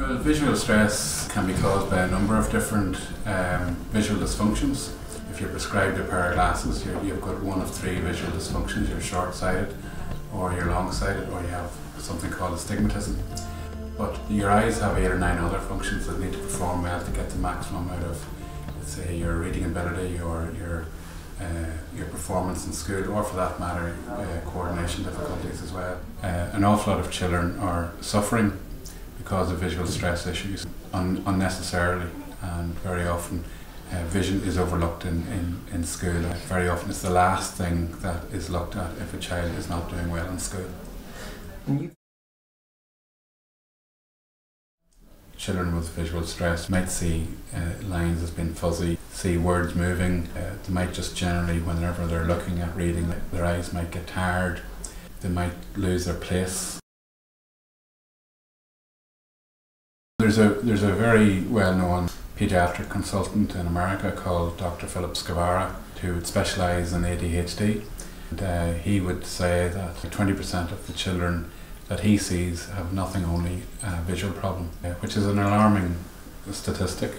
Well, visual stress can be caused by a number of different visual dysfunctions. If you're prescribed a pair of glasses, you've got one of three visual dysfunctions. You're short-sighted, or you're long-sighted, or you have something called astigmatism. But your eyes have 8 or 9 other functions that need to perform well to get the maximum out of, let's say, your reading ability or your performance in school, or for that matter, coordination difficulties as well. An awful lot of children are suffering because of visual stress issues unnecessarily, and very often vision is overlooked in school. Very often it's the last thing that is looked at if a child is not doing well in school. Children with visual stress might see lines as being fuzzy, see words moving. They might just generally, whenever they're looking at reading, their eyes might get tired. They might lose their place. There's a very well-known pediatric consultant in America called Dr. Philip Scavara, who would specialise in ADHD. And he would say that 20% of the children that he sees have nothing, only a visual problem, which is an alarming statistic.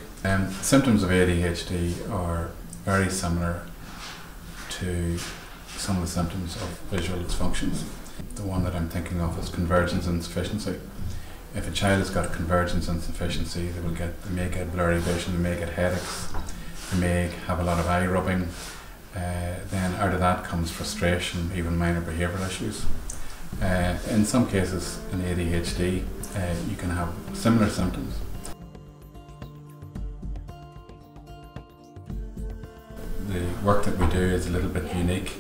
Symptoms of ADHD are very similar to some of the symptoms of visual dysfunctions. The one that I'm thinking of is convergence insufficiency. If a child has got convergence insufficiency, they may get blurry vision, they may get headaches, they may have a lot of eye rubbing. Then out of that comes frustration, even minor behavioural issues. In some cases in ADHD, you can have similar symptoms. The work that we do is a little bit unique.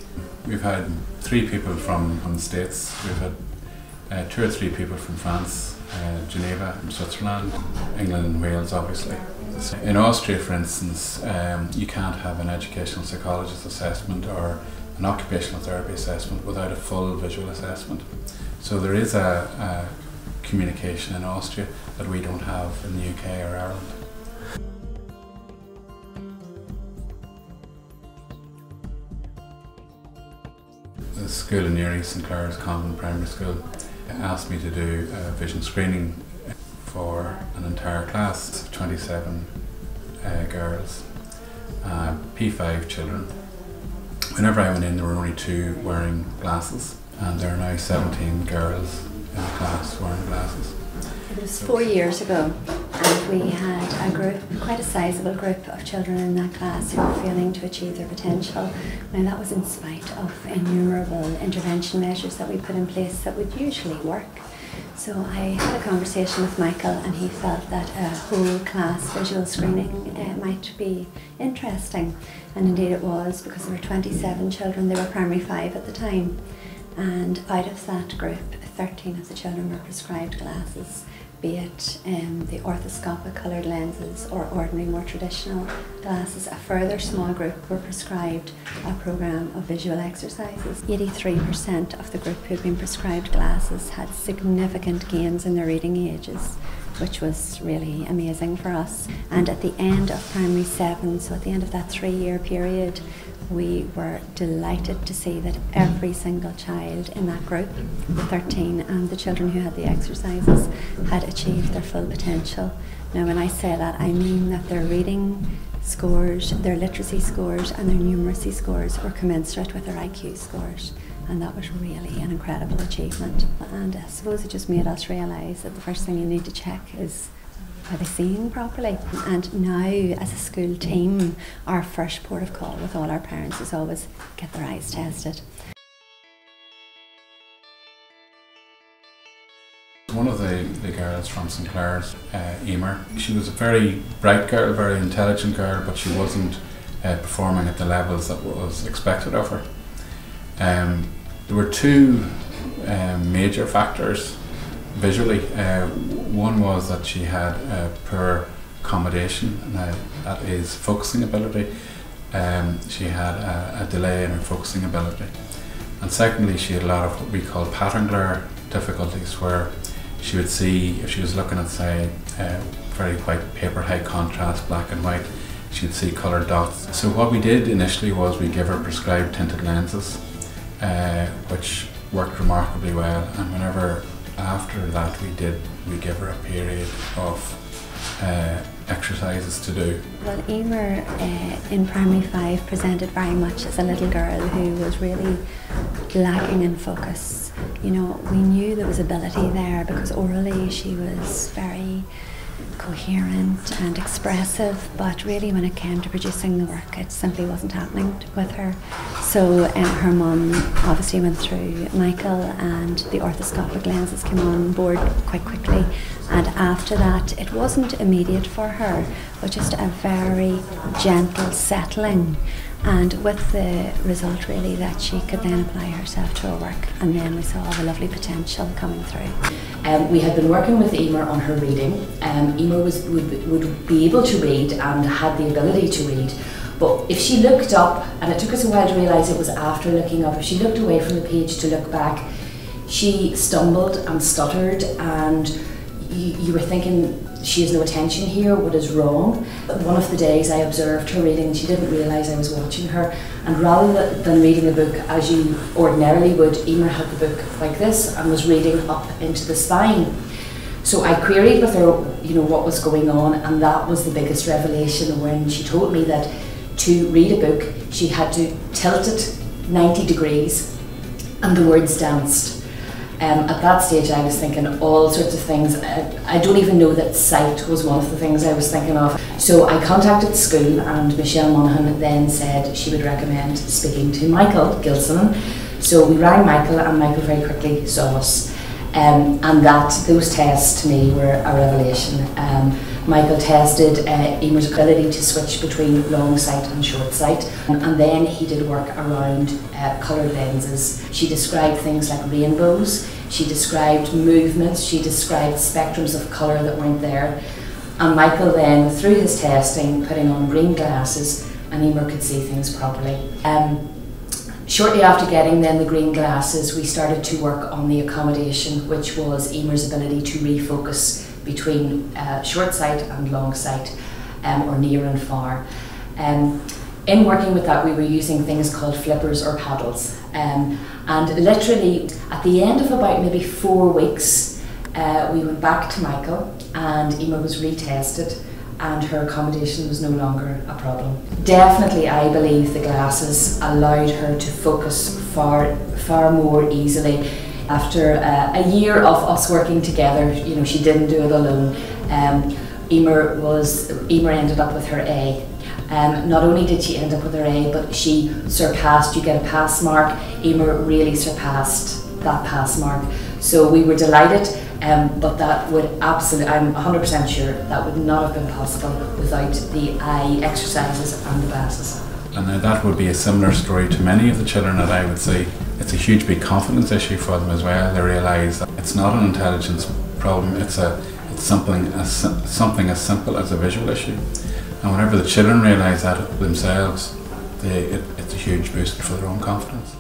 We've had 3 people from the States, we've had 2 or 3 people from France, Geneva and Switzerland, England and Wales obviously. In Austria, for instance, you can't have an educational psychologist assessment or an occupational therapy assessment without a full visual assessment. So there is a communication in Austria that we don't have in the UK or Ireland. The school in Erie, St Clair's Convent Primary School, asked me to do a vision screening for an entire class of 27 girls, P5 children. Whenever I went in, there were only 2 wearing glasses, and there are now 17 girls in the class wearing glasses. It was 4 years ago, and we had a group, quite a sizable group of children in that class who were failing to achieve their potential. Now that was in spite of innumerable intervention measures that we put in place that would usually work. So I had a conversation with Michael, and he felt that a whole class visual screening might be interesting, and indeed it was, because there were 27 children. They were primary 5 at the time, and out of that group 13 of the children were prescribed glasses, be it the orthoscopic coloured lenses or ordinary more traditional glasses. A further small group were prescribed a programme of visual exercises. 83% of the group who had been prescribed glasses had significant gains in their reading ages, which was really amazing for us. And at the end of primary 7, so at the end of that 3-year period, we were delighted to see that every single child in that group, the 13 and the children who had the exercises, had achieved their full potential. Now when I say that, I mean that their reading scores, their literacy scores and their numeracy scores were commensurate with their IQ scores. And that was really an incredible achievement. And I suppose it just made us realise that the first thing you need to check is, are they seeing properly? And now, as a school team, our first port of call with all our parents is always get their eyes tested. One of the girls from St Clair's, Emer, she was a very bright girl, very intelligent girl, but she wasn't performing at the levels that was expected of her. There were 2 major factors visually. One was that she had poor accommodation, and that is focusing ability. She had a delay in her focusing ability. And secondly, she had a lot of what we call pattern glare difficulties, where she would see, if she was looking at, say, very white paper, high contrast, black and white, she would see coloured dots. So what we did initially was we gave her prescribed tinted lenses, which worked remarkably well. And whenever After that we give her a period of exercises to do. Well, Emer in primary 5 presented very much as a little girl who was really lacking in focus. You know, we knew there was ability there because orally she was very coherent and expressive, but really when it came to producing the work it simply wasn't happening with her. So her mum obviously went through Michael and the orthoscopic lenses came on board quite quickly, and after that it wasn't immediate for her but just a very gentle settling, and with the result really that she could then apply herself to her work, and then we saw the lovely potential coming through. We had been working with Emer on her reading. Emer would be able to read and had the ability to read, but if she looked up, and it took us a while to realise it was after looking up, if she looked away from the page to look back, she stumbled and stuttered, and you were thinking, she has no attention here, what is wrong? But one of the days I observed her reading, she didn't realise I was watching her, and rather than reading the book as you ordinarily would, Emer had the book like this and was reading up into the spine. So I queried with her, you know, what was going on, and that was the biggest revelation when she told me that to read a book she had to tilt it 90 degrees and the words danced. At that stage I was thinking all sorts of things. I don't even know that sight was one of the things I was thinking of. So I contacted the school, and Michelle Monaghan then said she would recommend speaking to Michael Gilson. So we rang Michael, and Michael very quickly saw us. And those tests to me were a revelation. Michael tested Emer's ability to switch between long sight and short sight, and then he did work around coloured lenses. She described things like rainbows, she described movements, she described spectrums of colour that weren't there, and Michael then, through his testing, putting on green glasses, and Emer could see things properly. Shortly after getting then the green glasses, we started to work on the accommodation, which was Emer's ability to refocus between short sight and long sight, or near and far. In working with that, we were using things called flippers or paddles, and literally at the end of about maybe 4 weeks, we went back to Michael, and Emer was retested, and her accommodation was no longer a problem. Definitely, I believe the glasses allowed her to focus far more easily. After a year of us working together, you know, she didn't do it alone. Emer ended up with her A. Not only did she end up with her A, but she surpassed, you get a pass mark, Emer really surpassed that pass mark. So we were delighted, but that would absolutely, I'm 100% sure, that would not have been possible without the eye exercises and the glasses. And that would be a similar story to many of the children that I would see. It's a huge big confidence issue for them as well. They realise that it's not an intelligence problem, it's something as simple as a visual issue. And whenever the children realise that themselves, it's a huge boost for their own confidence.